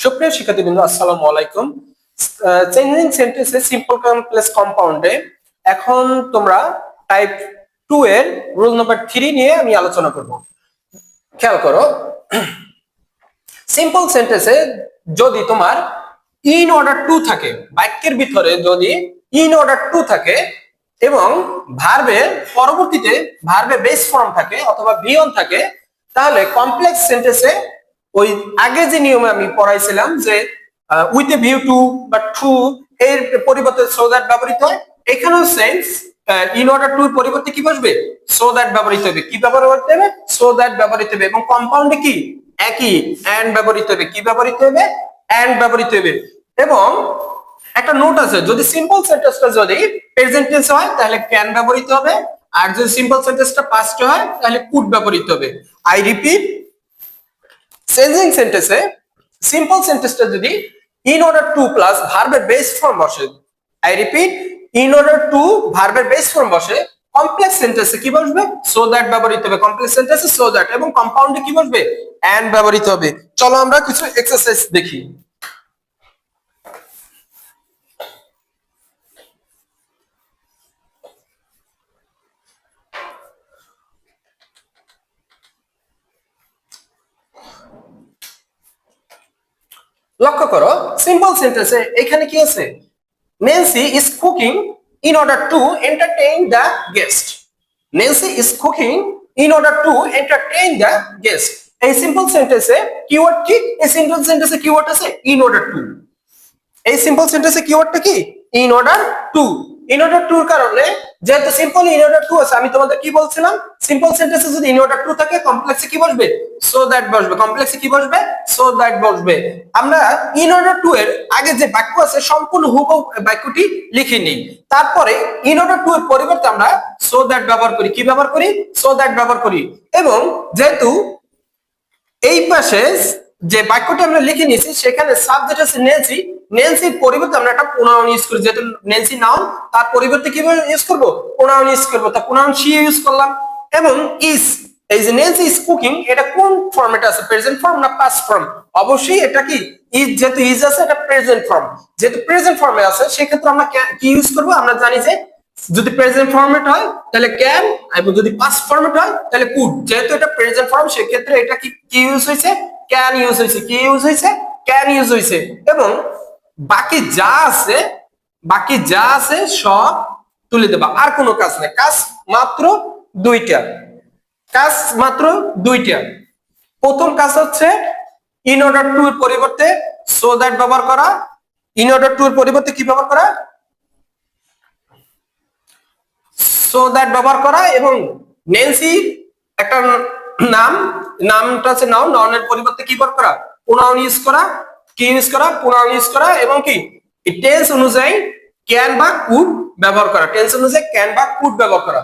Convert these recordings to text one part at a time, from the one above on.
সুপ্রিয় শিক্ষার্থীবৃন্দ, আসসালামু আলাইকুম। চেঞ্জিং সেন্টেন্সে সিম্পল কমপ্লেক্স কম্পাউন্ডে এখন তোমরা টাইপ 2 এর রুল নাম্বার 3 নিয়ে আমি আলোচনা করব। খেয়াল করো, সিম্পল সেন্টেন্সে যদি তোমার ইন অর্ডার টু থাকে, বাক্যের ভিতরে যদি ইন অর্ডার টু থাকে এবং ভার্বের পরবর্তীতে ভার্বে বেস ফর্ম থাকে অথবা বি অন থাকে, তাহলে কমপ্লেক্স সেন্টেন্সে ওই আগে যে নিয়মে আমি পড়াইছিলাম যে উইথ এ ভিউ টু বা টু এর পরিবর্তে সো দ্যাট ব্যবহৃত হয়, এখানেও সেন্স ইন অর্ডার টু এর পরিবর্তে কি বসবে? সো দ্যাট ব্যবহৃত হবে। কি ব্যবহার করতে হবে? সো দ্যাট ব্যবহৃত হবে। এবং কম্পাউন্ডে কি একই এন্ড ব্যবহৃত হবে। কি ব্যবহৃত হবে? এন্ড ব্যবহৃত হবে। এবং একটা নোট আছে, যদি সিম্পল সেন্টেন্সটা যদি প্রেজেন্ট টেন্স হয় তাহলে ক্যান ব্যবহৃত হবে, আর যদি সিম্পল সেন্টেন্সটা পাস্ট হয় তাহলে কুড ব্যবহৃত হবে। আই রিপিট, চেঞ্জিং সেন্টেন্সে সিম্পল সেন্টেন্সটা যদি ইন অর্ডার টু প্লাস ভার্বের বেস ফর্ম বসে, I repeat, in order to ভার্বের বেস ফর্ম বসে, কমপ্লেক্স সেন্টেন্সে কি বসবে? সো দ্যাট ব্যবহৃত হবে। কমপ্লেক্স সেন্টেন্সে সো দ্যাট, এবং কম্পাউন্ডে কি বসবে? এন্ড ব্যবহৃত হবে। চলো আমরা কিছু এক্সারসাইজ দেখি। লক্ষ্য করো, সিম্পল সেন্টেন্সে এখানে কি আছে? Nancy is cooking in order to entertain the guest. Nancy is cooking in order to entertain the guest. এই সিম্পল সেন্টেন্সে কিওয়ার্ড কি? এই সিম্পল সেন্টেন্সে কিওয়ার্ড আছে in order to। এই সিম্পল সেন্টেন্সে কিওয়ার্ডটা কি? in order to। in order to এর কারণে, যেহেতু সিম্পল in order to আছে, আমি তোমাদের কি বলছিলাম? সিম্পল সেন্টেন্সে যদি in order to থাকে, কমপ্লেক্সে কি বসবে? so that বসবে। কমপ্লেক্সে কি বসবে? so that বসবে। আমরা in order to এর আগে যে বাক্য আছে সম্পূর্ণ হুবহু বাক্যটি লিখে নিই, তারপরে in order to এর পরিবর্তে আমরা so that ব্যবহার করি। কি ব্যবহার করি? so that ব্যবহার করি। এবং যেহেতু এই পাশে যে বাক্যটা আমরা লিখে নিয়েছি সেখানে সাবজেক্ট আছে নেন্সি, নেন্সির পরিবর্তে আমরা একটা প্রোনাউন ইউজ করি। যেহেতু নেন্সি নাউন, তার পরিবর্তে কি ইউজ করব? প্রোনাউন ইউজ করব। তা প্রোনাউন শি ইউজ করলাম। এবং ইজ, এই যে নেন্সি ইজ কুকিং, এটা কোন ফর্মেটে আছে? প্রেজেন্ট ফর্ম না পাস্ট ফর্ম? অবশ্যই এটা কি ইজ, যেহেতু ইজ আছে এটা প্রেজেন্ট ফর্ম। যেহেতু প্রেজেন্ট ফর্মে আছে সেক্ষেত্রে আমরা কি ইউজ করব? আমরা জানি যে যদি প্রেজেন্ট ফর্মেট হয় তাহলে ক্যান, এবং যদি পাস্ট ফর্মেট হয় তাহলে কুড। যেহেতু এটা প্রেজেন্ট ফর্ম সেক্ষেত্রে এটা কি ইউজ হয়েছে? ক্যান ইউজ হয়েছে। কি ইউজ হয়েছে? ক্যান ইউজ হয়েছে। এবং বাকি যা আছে সব তুলে দেবা, আর কোনো কাজ নেই। কাজ মাত্র দুইটা। প্রথম কাজ হচ্ছে ইন অর্ডার টু এর পরিবর্তে সো দ্যাট ব্যবহার করা। ইন অর্ডার টু এর পরিবর্তে কি ব্যবহার করা? সো দ্যাট ব্যবহার করা। এবং নেন্সি একটা নামটা আছে নাউন, নাউনের পরিবর্তে কি ব্যবহার করা? প্রোনাউন ইউজ করা। কি ইউজ করা? প্রোনাউন ইউজ করা। এবং কি টেন্স অনুযায়ী ক্যান বা কুড ব্যবহার করা। টেন্স অনুযায়ী ক্যান বা কুড ব্যবহার করা।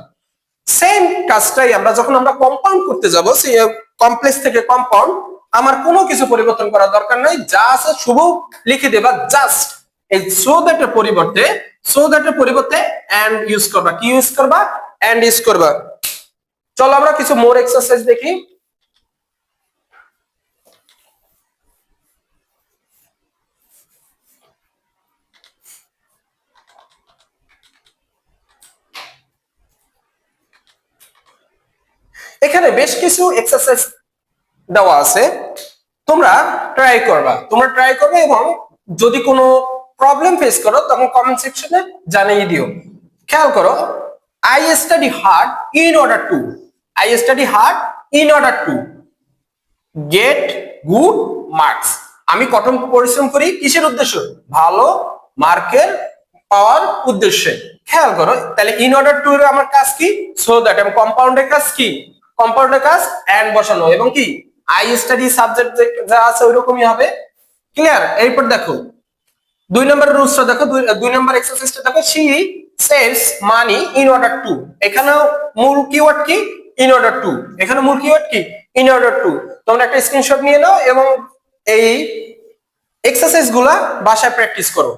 সেম কাজটাই আমরা যখন আমরা কম্পাউন্ড করতে যাব, সেই কমপ্লেক্স থেকে কম্পাউন্ড, আমার কোনো কিছু পরিবর্তন করার দরকার নাই, যা আছে শুভ লিখে দেবা। জাস্ট এই সো দ্যাট এর পরিবর্তে এন্ড ইউজ করবা। কি ইউজ করবা? এন্ড ইউজ করবা। চলো আমরা কিছু মোর এক্সারসাইজ দেখি। এখানে বেশ কিছু এক্সারসাইজ দেওয়া আছে, তোমরা ট্রাই করবা এবং যদি কোনো প্রবলেম ফেস করো তখন কমেন্ট সেকশনে জানিয়ে দিও। খেয়াল করো, I study hard in order to get good marks. আমি কঠোর পরিশ্রম করি কিসের উদ্দেশ্য? ভালো মার্কের পাওয়ার উদ্দেশ্যে। খেয়াল করো, তাহলে ইন অর্ডার টু এর আমার কাজ কি? So that. এবং কম্পাউন্ডের কাজ কি? কম্পাউন্ডের কাজ এন্ড বসানো। এবং কি আই স্টাডি সাবজেক্ট যা আছে ওইরকমই হবে। ক্লিয়ার? এরপর দেখো 2 নম্বর রুলসটা দেখো, 2 নম্বর এক্সারসাইজটা দেখো। She saves money in order to. এখানেও মূল কিওয়ার্ড কি? In order to. এখানে মূল কিওয়ার্ড কি? In order to. তোমরা একটা স্ক্রিনশট নিয়ে নাও এবং এই এক্সারসাইজ গুলা বাসায় প্র্যাকটিস করো।